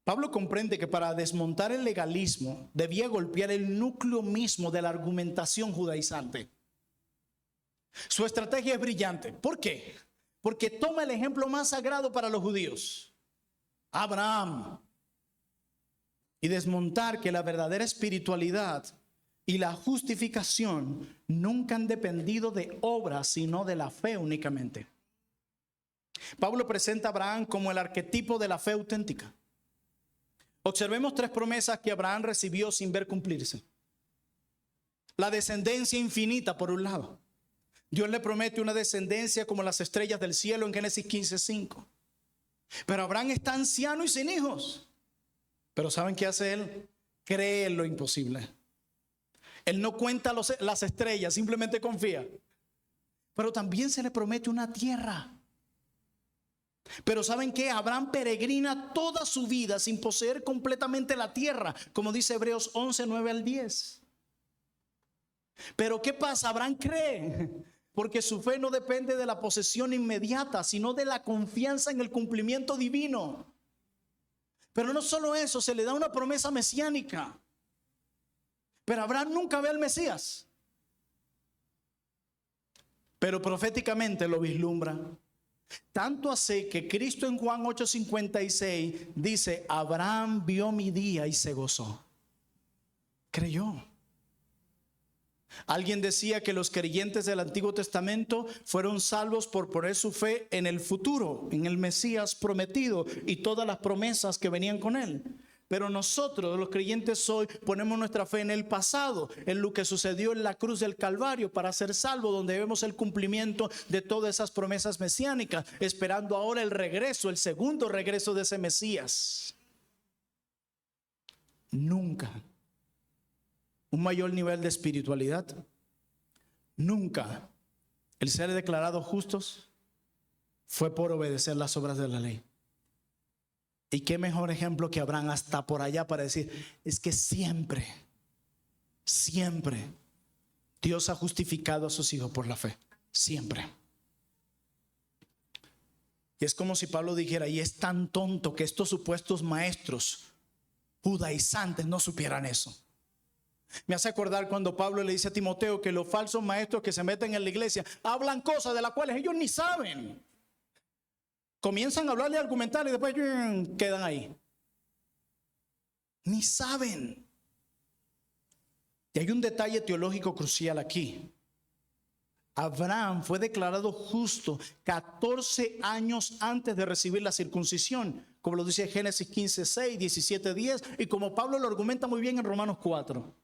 Pablo comprende que para desmontar el legalismo debía golpear el núcleo mismo de la argumentación judaizante. Su estrategia es brillante. ¿Por qué? Porque toma el ejemplo más sagrado para los judíos, Abraham, y desmontar que la verdadera espiritualidad y la justificación nunca han dependido de obras, sino de la fe únicamente. Pablo presenta a Abraham como el arquetipo de la fe auténtica. Observemos 3 promesas que Abraham recibió sin ver cumplirse. La descendencia infinita, por un lado. Dios le promete una descendencia como las estrellas del cielo en Génesis 15:5. Pero Abraham está anciano y sin hijos. Pero ¿saben qué hace él? Cree en lo imposible. Él no cuenta las estrellas, simplemente confía. Pero también se le promete una tierra. Pero ¿saben qué? Abraham peregrina toda su vida sin poseer completamente la tierra, como dice Hebreos 11:9-10. Pero ¿qué pasa? Abraham cree, porque su fe no depende de la posesión inmediata, sino de la confianza en el cumplimiento divino. Pero no solo eso, se le da una promesa mesiánica. Pero Abraham nunca ve al Mesías. Pero proféticamente lo vislumbra. Tanto así que Cristo en Juan 8:56 dice, Abraham vio mi día y se gozó. Creyó. Alguien decía que los creyentes del Antiguo Testamento fueron salvos por poner su fe en el futuro, en el Mesías prometido y todas las promesas que venían con él. Pero nosotros, los creyentes hoy, ponemos nuestra fe en el pasado, en lo que sucedió en la cruz del Calvario para ser salvos, donde vemos el cumplimiento de todas esas promesas mesiánicas, esperando ahora el regreso, el segundo regreso de ese Mesías. Nunca un mayor nivel de espiritualidad, nunca el ser declarados justos fue por obedecer las obras de la ley. Y qué mejor ejemplo que Abraham hasta por allá para decir, es que siempre Dios ha justificado a sus hijos por la fe, siempre. Y es como si Pablo dijera, y es tan tonto que estos supuestos maestros judaizantes no supieran eso. Me hace acordar cuando Pablo le dice a Timoteo que los falsos maestros que se meten en la iglesia hablan cosas de las cuales ellos ni saben. Comienzan a hablarle, a argumentar y después quedan ahí. Ni saben. Y hay un detalle teológico crucial aquí. Abraham fue declarado justo 14 años antes de recibir la circuncisión, como lo dice Génesis 15:6, 17:10 y como Pablo lo argumenta muy bien en Romanos 4.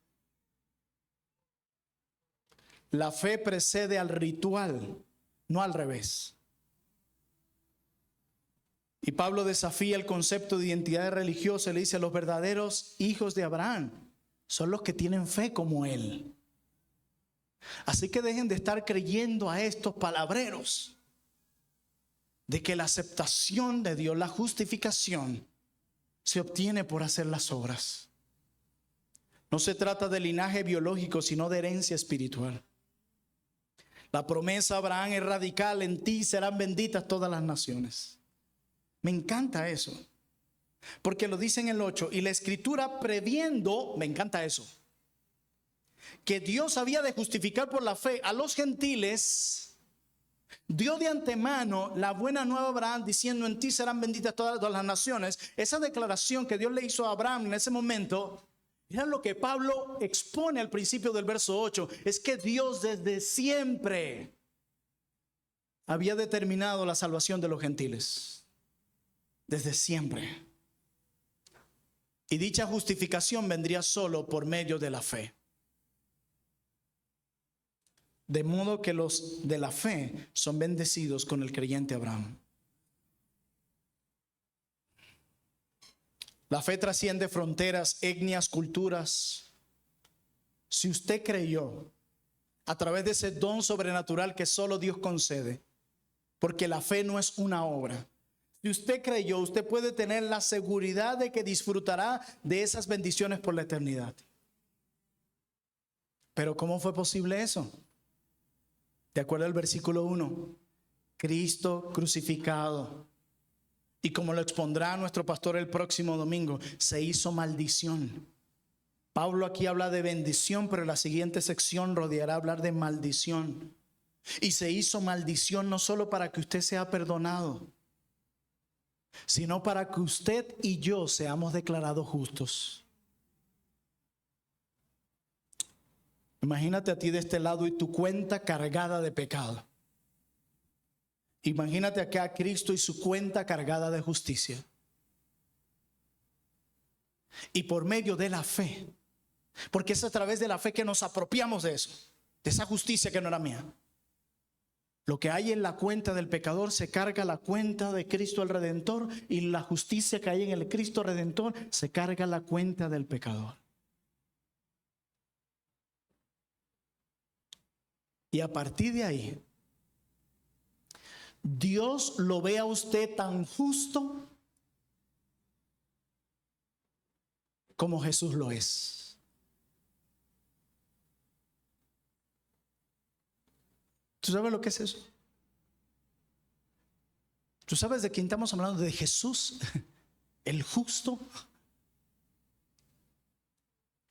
La fe precede al ritual, no al revés. Y Pablo desafía el concepto de identidad religiosa y le dice, los verdaderos hijos de Abraham son los que tienen fe como él. Así que dejen de estar creyendo a estos palabreros de que la aceptación de Dios, la justificación, se obtiene por hacer las obras. No se trata de linaje biológico, sino de herencia espiritual. La promesa a Abraham es radical: en ti serán benditas todas las naciones. Me encanta eso, porque lo dice en el 8, y la escritura previendo, me encanta eso, que Dios había de justificar por la fe a los gentiles, dio de antemano la buena nueva a Abraham diciendo: en ti serán benditas todas las naciones. Esa declaración que Dios le hizo a Abraham en ese momento era lo que Pablo expone al principio del verso 8. Es que Dios desde siempre había determinado la salvación de los gentiles. Desde siempre. Y dicha justificación vendría solo por medio de la fe. De modo que los de la fe son bendecidos con el creyente Abraham. La fe trasciende fronteras, etnias, culturas. Si usted creyó a través de ese don sobrenatural que solo Dios concede, porque la fe no es una obra. Si usted creyó, usted puede tener la seguridad de que disfrutará de esas bendiciones por la eternidad. Pero ¿cómo fue posible eso? De acuerdo al versículo 1, Cristo crucificado, y como lo expondrá nuestro pastor el próximo domingo, se hizo maldición. Pablo aquí habla de bendición, pero la siguiente sección rodeará hablar de maldición. Y se hizo maldición no solo para que usted sea perdonado, sino para que usted y yo seamos declarados justos. Imagínate a ti de este lado y tu cuenta cargada de pecado. Imagínate acá a Cristo y su cuenta cargada de justicia. Y por medio de la fe, porque es a través de la fe que nos apropiamos de eso, de esa justicia que no era mía. Lo que hay en la cuenta del pecador se carga la cuenta de Cristo el Redentor, y la justicia que hay en el Cristo Redentor se carga la cuenta del pecador. Y a partir de ahí, Dios lo ve a usted tan justo como Jesús lo es. ¿Tú sabes lo que es eso? ¿Tú sabes de quién estamos hablando? De Jesús, el justo,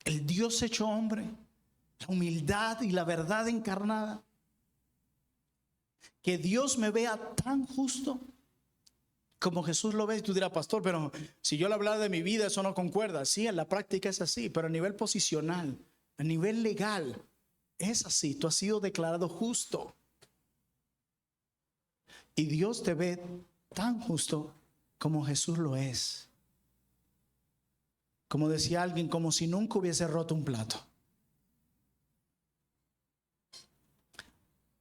el Dios hecho hombre, la humildad y la verdad encarnada. Que Dios me vea tan justo como Jesús lo ve. Y tú dirás: pastor, pero si yo le hablara de mi vida, eso no concuerda. Sí, en la práctica es así, pero a nivel posicional, a nivel legal, es así. Tú has sido declarado justo. Y Dios te ve tan justo como Jesús lo es. Como decía alguien, como si nunca hubiese roto un plato.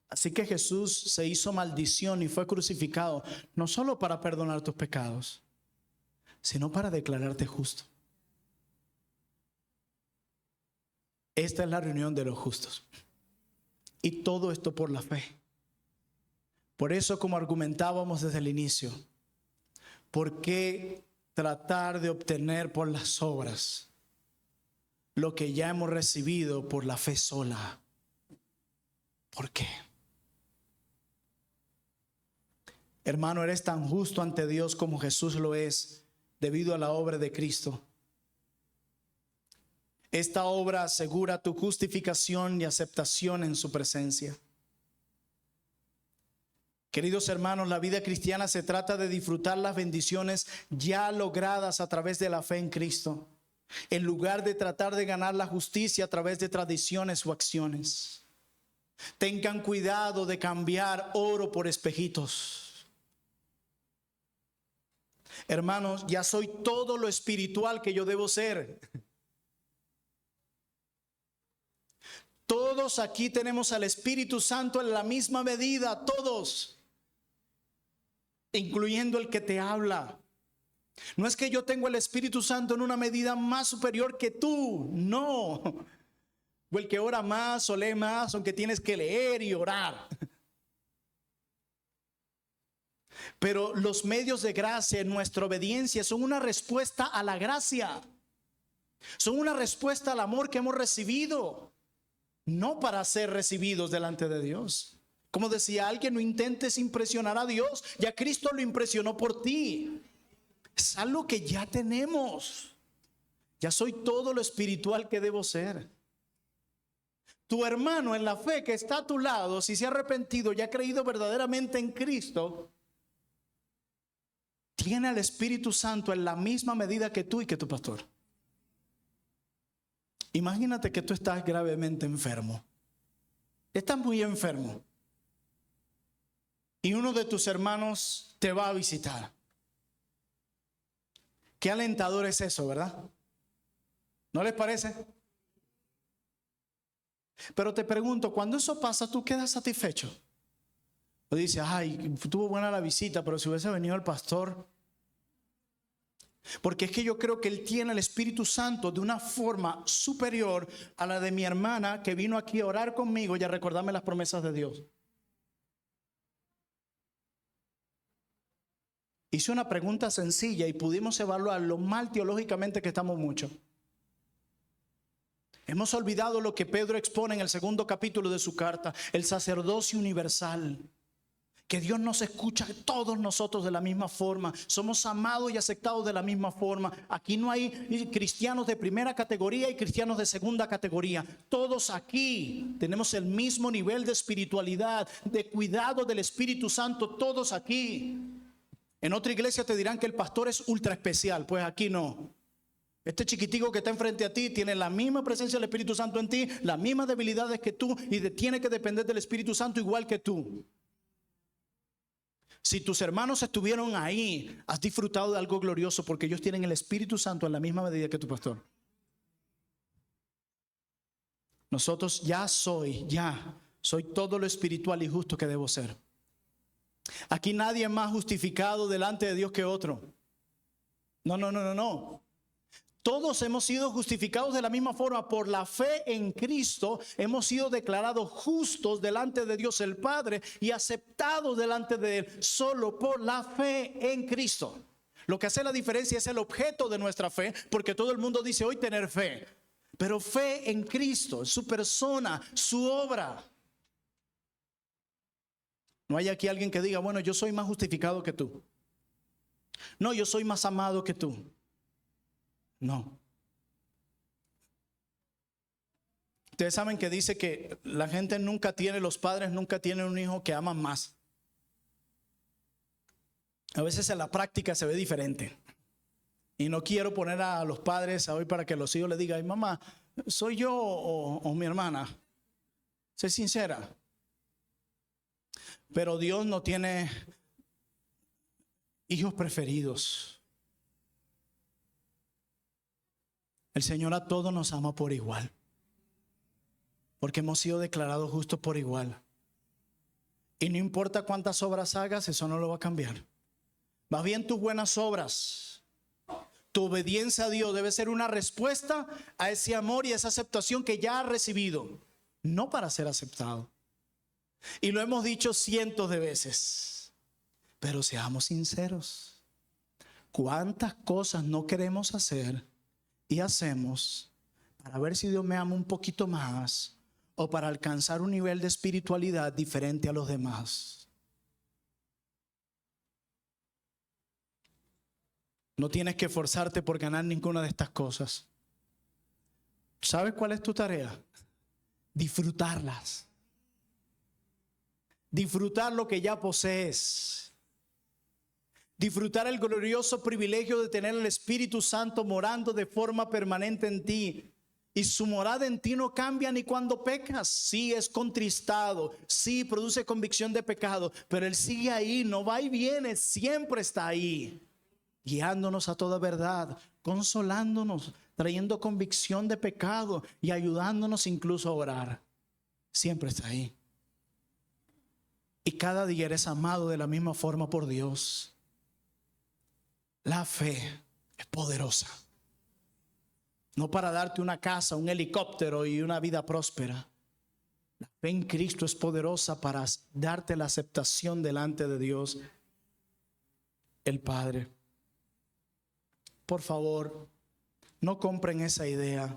Así que Jesús se hizo maldición y fue crucificado, no solo para perdonar tus pecados, sino para declararte justo. Esta es la reunión de los justos. Y todo esto por la fe. Por eso, como argumentábamos desde el inicio, ¿por qué tratar de obtener por las obras lo que ya hemos recibido por la fe sola? ¿Por qué? Hermano, eres tan justo ante Dios como Jesús lo es, debido a la obra de Cristo. Esta obra asegura tu justificación y aceptación en su presencia. Queridos hermanos, la vida cristiana se trata de disfrutar las bendiciones ya logradas a través de la fe en Cristo, en lugar de tratar de ganar la justicia a través de tradiciones o acciones. Tengan cuidado de cambiar oro por espejitos. Hermanos, ya soy todo lo espiritual que yo debo ser. Todos aquí tenemos al Espíritu Santo en la misma medida, todos, incluyendo el que te habla. No es que yo tengo el Espíritu Santo en una medida más superior que tú, no. O el que ora más o lee más, aunque tienes que leer y orar. Pero los medios de gracia en nuestra obediencia son una respuesta a la gracia. Son una respuesta al amor que hemos recibido. No para ser recibidos delante de Dios. Como decía alguien, no intentes impresionar a Dios, ya Cristo lo impresionó por ti. Es algo que ya tenemos. Ya soy todo lo espiritual que debo ser. Tu hermano en la fe que está a tu lado, si se ha arrepentido y ha creído verdaderamente en Cristo, tiene al Espíritu Santo en la misma medida que tú y que tu pastor. Imagínate que tú estás gravemente enfermo. Estás muy enfermo. Y uno de tus hermanos te va a visitar. Qué alentador es eso, ¿verdad? ¿No les parece? Pero te pregunto, cuando eso pasa, ¿tú quedas satisfecho? O dices, ay, estuvo buena la visita, pero si hubiese venido el pastor. Porque es que yo creo que él tiene el Espíritu Santo de una forma superior a la de mi hermana que vino aquí a orar conmigo y a recordarme las promesas de Dios. Hice una pregunta sencilla y pudimos evaluar lo mal teológicamente que estamos mucho. Hemos olvidado lo que Pedro expone en el 2º capítulo de su carta, el sacerdocio universal. Que Dios nos escucha todos nosotros de la misma forma. Somos amados y aceptados de la misma forma. Aquí no hay cristianos de primera categoría y cristianos de segunda categoría. Todos aquí tenemos el mismo nivel de espiritualidad, de cuidado del Espíritu Santo, todos aquí. En otra iglesia te dirán que el pastor es ultra especial, pues aquí no. Este chiquitico que está enfrente a ti tiene la misma presencia del Espíritu Santo en ti, las mismas debilidades que tú y tiene que depender del Espíritu Santo igual que tú. Si tus hermanos estuvieron ahí, has disfrutado de algo glorioso porque ellos tienen el Espíritu Santo en la misma medida que tu pastor. Nosotros soy todo lo espiritual y justo que debo ser. Aquí nadie es más justificado delante de Dios que otro. No. Todos hemos sido justificados de la misma forma por la fe en Cristo. Hemos sido declarados justos delante de Dios el Padre y aceptados delante de Él solo por la fe en Cristo. Lo que hace la diferencia es el objeto de nuestra fe, porque todo el mundo dice hoy tener fe. Pero fe en Cristo, su persona, su obra. No hay aquí alguien que diga, bueno, yo soy más justificado que tú. No, yo soy más amado que tú. No. Ustedes saben que dice que la gente los padres nunca tienen un hijo que aman más. A veces en la práctica se ve diferente. Y no quiero poner a los padres hoy para que los hijos le digan, ay mamá, ¿soy yo o mi hermana? Sé sincera. Pero Dios no tiene hijos preferidos. El Señor a todos nos ama por igual. Porque hemos sido declarados justos por igual. Y no importa cuántas obras hagas, eso no lo va a cambiar. Más bien tus buenas obras, tu obediencia a Dios debe ser una respuesta a ese amor y a esa aceptación que ya has recibido. No para ser aceptado. Y lo hemos dicho cientos de veces. Pero seamos sinceros. ¿Cuántas cosas no queremos hacer y hacemos para ver si Dios me ama un poquito más o para alcanzar un nivel de espiritualidad diferente a los demás? No tienes que esforzarte por ganar ninguna de estas cosas. ¿Sabes cuál es tu tarea? Disfrutarlas. Disfrutar lo que ya posees. Disfrutar el glorioso privilegio de tener el Espíritu Santo morando de forma permanente en ti. Y su morada en ti no cambia ni cuando pecas. Sí, es contristado. Sí, produce convicción de pecado. Pero Él sigue ahí, no va y viene. Siempre está ahí. Guiándonos a toda verdad. Consolándonos. Trayendo convicción de pecado. Y ayudándonos incluso a orar. Siempre está ahí. Y cada día eres amado de la misma forma por Dios. La fe es poderosa. No para darte una casa, un helicóptero y una vida próspera. La fe en Cristo es poderosa para darte la aceptación delante de Dios, el Padre. Por favor, no compren esa idea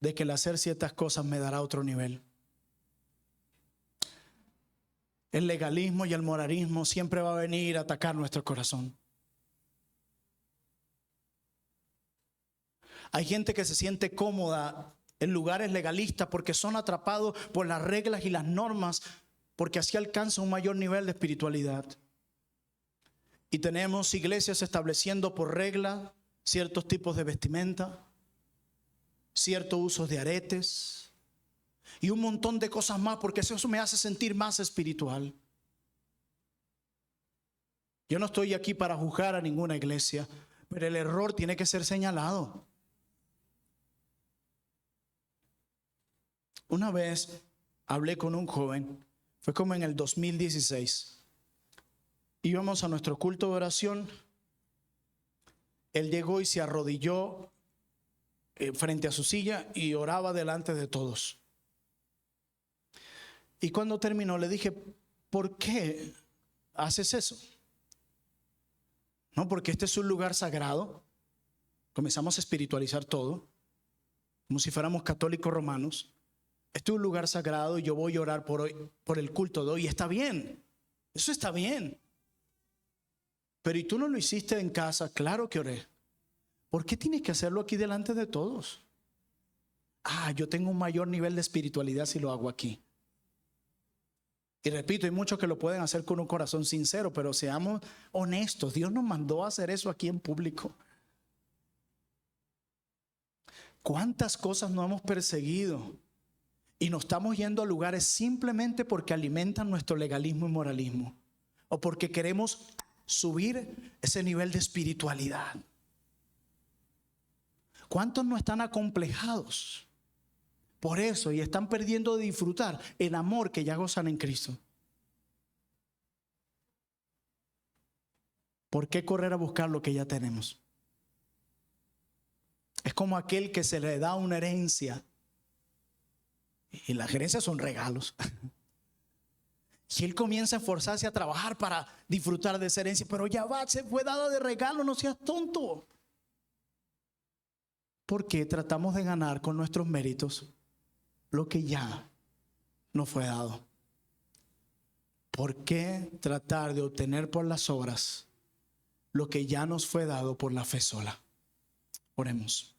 de que el hacer ciertas cosas me dará otro nivel. el legalismo y el moralismo siempre va a venir a atacar nuestro corazón. Hay gente que se siente cómoda en lugares legalistas porque son atrapados por las reglas y las normas, porque así alcanzan un mayor nivel de espiritualidad. Y tenemos iglesias estableciendo por regla ciertos tipos de vestimenta, ciertos usos de aretes y un montón de cosas más, porque eso me hace sentir más espiritual. Yo no estoy aquí para juzgar a ninguna iglesia, pero el error tiene que ser señalado. Una vez hablé con un joven, fue como en el 2016. Íbamos a nuestro culto de oración. Él llegó y se arrodilló frente a su silla y oraba delante de todos. Y cuando terminó le dije, ¿por qué haces eso? No, porque este es un lugar sagrado. Comenzamos a espiritualizar todo, como si fuéramos católicos romanos. Este es un lugar sagrado y yo voy a orar por el culto de hoy. Está bien, eso está bien. Pero ¿y tú no lo hiciste en casa? Claro que oré. ¿Por qué tienes que hacerlo aquí delante de todos? Yo tengo un mayor nivel de espiritualidad si lo hago aquí. Y repito, hay muchos que lo pueden hacer con un corazón sincero, pero seamos honestos. Dios nos mandó a hacer eso aquí en público. ¿Cuántas cosas no hemos perseguido? Y nos estamos yendo a lugares simplemente porque alimentan nuestro legalismo y moralismo. O porque queremos subir ese nivel de espiritualidad. ¿Cuántos no están acomplejados por eso y están perdiendo de disfrutar el amor que ya gozan en Cristo? ¿Por qué correr a buscar lo que ya tenemos? Es como aquel que se le da una herencia. Y las herencias son regalos. Y él comienza a esforzarse a trabajar para disfrutar de esa herencia. Pero ya va, se fue dada de regalo, no seas tonto. ¿Por qué tratamos de ganar con nuestros méritos lo que ya nos fue dado? ¿Por qué tratar de obtener por las obras lo que ya nos fue dado por la fe sola? Oremos.